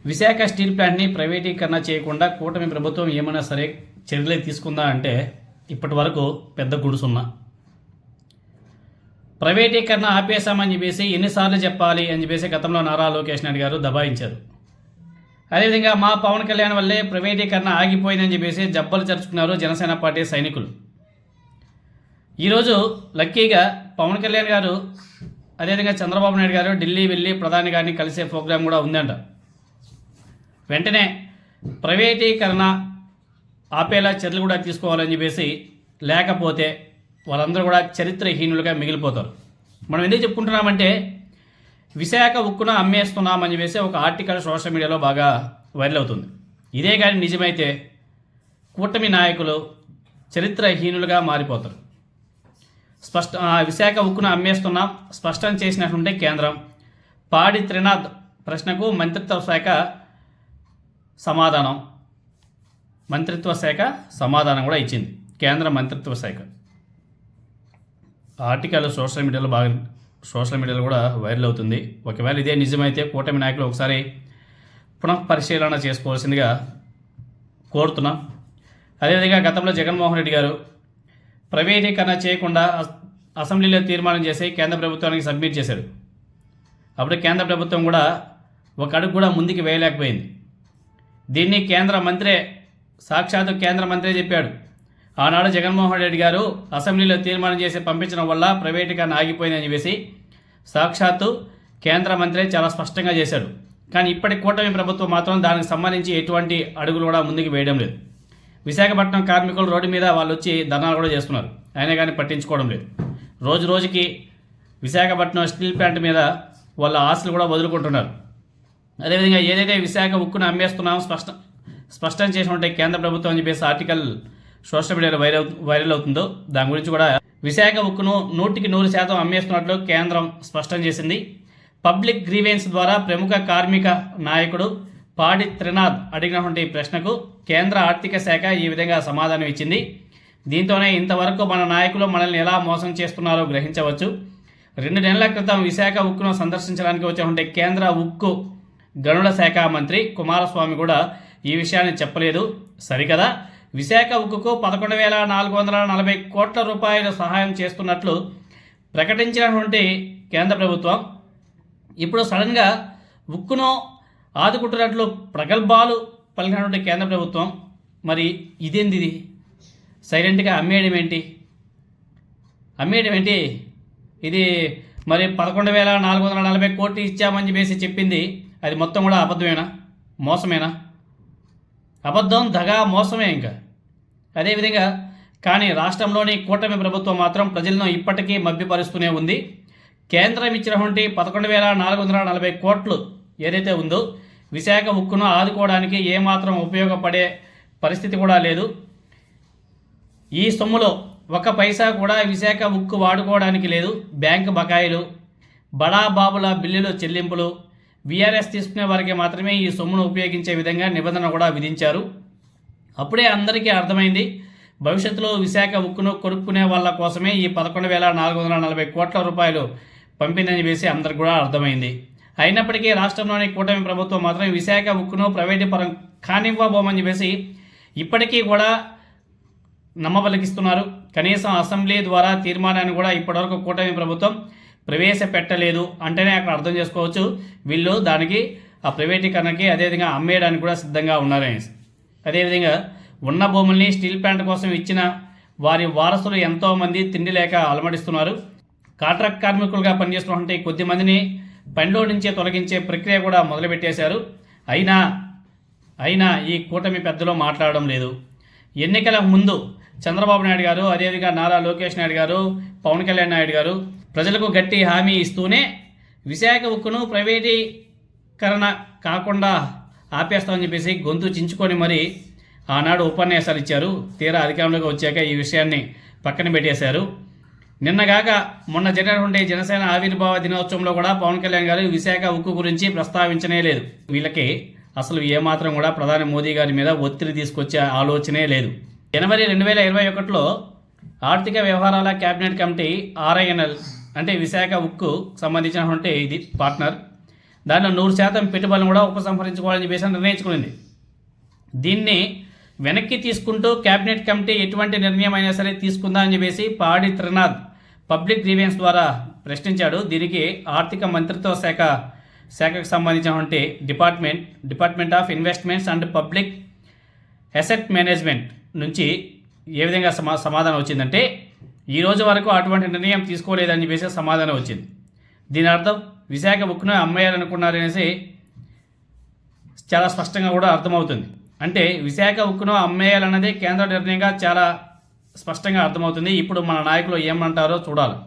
Visakha steel ప్లాంట్ని ప్రైవేటీకరణ చేయకుండా కూటమి ప్రభుత్వం ఏమైనా సరే చర్యలు తీసుకుందా అంటే ఇప్పటి వరకు పెద్ద గుడుసున్నా. ప్రైవేటీకరణ ఆపేశామని చెప్పేసి ఎన్నిసార్లు చెప్పాలి అని చెప్పేసి గతంలో నారా లోకేష్ నాయుడు గారు దబాయించారు. అదేవిధంగా మా పవన్ కళ్యాణ్ వల్లే ప్రైవేటీకరణ ఆగిపోయిందని చెప్పేసి జబ్బలు చరుచుకున్నారు జనసేన పార్టీ సైనికులు. ఈరోజు లక్కీగా పవన్ కళ్యాణ్ గారు అదేవిధంగా చంద్రబాబు నాయుడు గారు ఢిల్లీ వెళ్ళి ప్రధాని గారిని కలిసే ప్రోగ్రాం కూడా ఉందంట. వెంటనే ప్రైవేటీకరణ ఆపేలా చర్యలు కూడా తీసుకోవాలని చెప్పేసి, లేకపోతే వాళ్ళందరూ కూడా చరిత్రహీనులుగా మిగిలిపోతారు. మనం ఎందుకు చెప్పుకుంటున్నామంటే విశాఖ ఉక్కున అమ్మేస్తున్నామని చెప్పేసి ఒక ఆర్టికల్ సోషల్ మీడియాలో బాగా వైరల్ అవుతుంది. ఇదే కానీ నిజమైతే కూటమి నాయకులు చరిత్రహీనులుగా మారిపోతారు. విశాఖ ఉక్కున అమ్మేస్తున్నాం స్పష్టం చేసినట్టుంటే కేంద్రం. పాడి త్రినాథ్ ప్రశ్నకు మంత్రిత్వ శాఖ సమాధానం కూడా ఇచ్చింది. కేంద్ర మంత్రిత్వ శాఖ ఆర్టికల్ సోషల్ మీడియాలో కూడా వైరల్ అవుతుంది. ఒకవేళ ఇదే నిజమైతే కూటమి నాయకులు ఒకసారి పునఃపరిశీలన చేసుకోవాల్సిందిగా కోరుతున్నాం. అదేవిధంగా గతంలో జగన్మోహన్ రెడ్డి గారు ప్రైవేటీకరణ చేయకుండా అసెంబ్లీలో తీర్మానం చేసి కేంద్ర ప్రభుత్వానికి సబ్మిట్ చేశాడు. అప్పుడు కేంద్ర ప్రభుత్వం కూడా ఒక అడుగు కూడా ముందుకు వేయలేకపోయింది. దీన్ని సాక్షాత్తు కేంద్ర మంత్రే చెప్పాడు. ఆనాడు జగన్మోహన్ రెడ్డి గారు అసెంబ్లీలో తీర్మానం చేసి పంపించడం వల్ల ప్రైవేటీకరణ ఆగిపోయిందని చెప్పేసి సాక్షాత్తు కేంద్ర మంత్రే చాలా స్పష్టంగా చేశాడు. కానీ ఇప్పటి కూటమి ప్రభుత్వం మాత్రం దానికి సంబంధించి ఎటువంటి అడుగులు కూడా ముందుకు వేయడం లేదు. విశాఖపట్నం కార్మికులు రోడ్డు మీద వాళ్ళు వచ్చి ధర్నాలు కూడా చేస్తున్నారు, అయినా కానీ పట్టించుకోవడం లేదు. రోజు రోజుకి విశాఖపట్నం స్టీల్ ప్లాంట్ మీద వాళ్ళ ఆశలు కూడా వదులుకుంటున్నారు. అదేవిధంగా ఏదైతే విశాఖ ఉక్కును అమ్మేస్తున్నామో స్పష్టం చేసి ఉంటే కేంద్ర ప్రభుత్వం అని చెప్పేసి ఆర్టికల్ సోషల్ మీడియాలో వైరల్ అవుతుందో దాని గురించి కూడా విశాఖ ఉక్కును 100% అమ్మేస్తున్నట్లు కేంద్రం స్పష్టం చేసింది. పబ్లిక్ గ్రీవెన్స్ ద్వారా ప్రముఖ కార్మిక నాయకుడు పాడి త్రినాథ్ అడిగినటువంటి ప్రశ్నకు కేంద్ర ఆర్థిక శాఖ ఈ విధంగా సమాధానం ఇచ్చింది. దీంతోనే ఇంతవరకు మన నాయకులు మనల్ని ఎలా మోసం చేస్తున్నారో గ్రహించవచ్చు. 2 నెలల క్రితం విశాఖ ఉక్కును సందర్శించడానికి వచ్చినటువంటి కేంద్ర ఉక్కు గనుల శాఖ మంత్రి కుమారస్వామి కూడా ఈ విషయాన్ని చెప్పలేదు సరికదా. విశాఖ ఉక్కుకు 11,440 కోట్ల రూపాయల సహాయం చేస్తున్నట్లు ప్రకటించినటువంటి కేంద్ర ప్రభుత్వం ఇప్పుడు సడన్గా ఉక్కును ఆదుకుంటున్నట్లు ప్రగల్భాలు పలికినటువంటి కేంద్ర ప్రభుత్వం మరి ఇదేంది? సైలెంట్గా అమ్మేయడం ఏంటి? ఇది మరి 11,440 కోట్లు ఇచ్చామని చెప్పేసి చెప్పింది అది మొత్తం కూడా మోసమేనా? అబద్ధం, దగా, మోసమే. ఇంకా అదేవిధంగా కానీ రాష్ట్రంలోని కూటమి ప్రభుత్వం మాత్రం ప్రజలను ఇప్పటికీ మభ్యపరుస్తూనే ఉంది. కేంద్రం ఇచ్చినటువంటి 11,440 కోట్లు ఏదైతే ఉందో విశాఖ ఉక్కును ఆదుకోవడానికి ఏమాత్రం ఉపయోగపడే పరిస్థితి కూడా లేదు. ఈ సొమ్ములో 1 పైసా కూడా విశాఖ ఉక్కు వాడుకోవడానికి లేదు. బ్యాంకు బకాయిలు, బడాబాబుల బిల్లులు చెల్లింపులు, వీఆర్ఎస్ తీసుకునే వారికి మాత్రమే ఈ సొమ్మును ఉపయోగించే విధంగా నిబంధన కూడా విధించారు. అప్పుడే అందరికీ అర్థమైంది భవిష్యత్తులో విశాఖ ఉక్కును కొనుక్కునే వాళ్ళ కోసమే ఈ 11,440 కోట్ల రూపాయలు పంపిందని వేసి అందరికి కూడా అర్థమైంది. అయినప్పటికీ రాష్ట్రంలోని కూటమి ప్రభుత్వం మాత్రం విశాఖ ఉక్కును ప్రైవేటు పరం కానివ్వబోమని చెప్పేసి ఇప్పటికీ కూడా నమ్మబలికిస్తున్నారు. కనీసం అసెంబ్లీ ద్వారా తీర్మానాన్ని కూడా ఇప్పటివరకు కూటమి ప్రభుత్వం ప్రవేశపెట్టలేదు అంటేనే అక్కడ అర్థం చేసుకోవచ్చు వీళ్ళు దానికి ఆ ప్రైవేటీకరణకి అదేవిధంగా అమ్మేయడానికి కూడా సిద్ధంగా ఉన్నారని. అదేవిధంగా ఉన్న భూముల్ని స్టీల్ ప్లాంట్ కోసం ఇచ్చిన వారి వారసులు ఎంతోమంది తిండి లేక అలమడిస్తున్నారు. కాంట్రాక్ట్ కార్మికులుగా పనిచేస్తున్నటువంటి కొద్దిమందిని పనిలో నుంచే తొలగించే ప్రక్రియ కూడా మొదలుపెట్టేశారు. అయినా ఈ కూటమి పెద్దలు మాట్లాడడం లేదు. ఎన్నికల ముందు చంద్రబాబు నాయుడు గారు అదేవిధంగా నారా లోకేష్ నాయుడు గారు, పవన్ కళ్యాణ్ నాయుడు గారు ప్రజలకు గట్టి హామీ ఇస్తూనే విశాఖ ఉక్కును ప్రైవేటీకరణ కాకుండా ఆపేస్తామని చెప్పేసి గొంతు చించుకొని మరి ఆనాడు ఉపన్యాసాలు ఇచ్చారు. తీరా అధికారంలోకి వచ్చాక ఈ విషయాన్ని పక్కన పెట్టేశారు. నిన్నగాక మొన్న జరిగినటువంటి జనసేన ఆవిర్భావ దినోత్సవంలో కూడా పవన్ కళ్యాణ్ గారు విశాఖ ఉక్కు గురించి ప్రస్తావించనే లేదు. వీళ్ళకి అసలు ఏమాత్రం కూడా ప్రధాని మోదీ గారి మీద ఒత్తిడి తీసుకొచ్చే ఆలోచనే లేదు. జనవరి 2021లో ఆర్థిక వ్యవహారాల కేబినెట్ కమిటీ RINL అంటే విశాఖ ఉక్కు సంబంధించినటువంటి ఇది పార్ట్నర్ దాంట్లో 100% పెట్టుబడులను కూడా ఉపసంహరించుకోవాలని చెప్పేసి నిర్ణయించుకునింది. దీన్ని వెనక్కి తీసుకుంటూ కేబినెట్ కమిటీ ఎటువంటి నిర్ణయం అయినా సరే తీసుకుందా అని చెప్పేసి పాడి త్రినాథ్ పబ్లిక్ గ్రీవెన్స్ ద్వారా ప్రశ్నించాడు. దీనికి ఆర్థిక మంత్రిత్వ శాఖకు సంబంధించినటువంటి department of investments and public asset management నుంచి ఏ విధంగా సమాధానం వచ్చిందంటే, ఈ రోజు వరకు అటువంటి నిర్ణయం తీసుకోలేదని చెప్పేసి సమాధానం వచ్చింది. దీని అర్థం విశాఖ ఉక్కును అమ్మేయాలనుకున్నారనేసి చాలా స్పష్టంగా కూడా అర్థమవుతుంది. అంటే విశాఖ ఉక్కును అమ్మేయాలన్నదే కేంద్ర నిర్ణయంగా చాలా స్పష్టంగా అర్థమవుతుంది. ఇప్పుడు మన నాయకులు ఏమంటారో చూడాలి.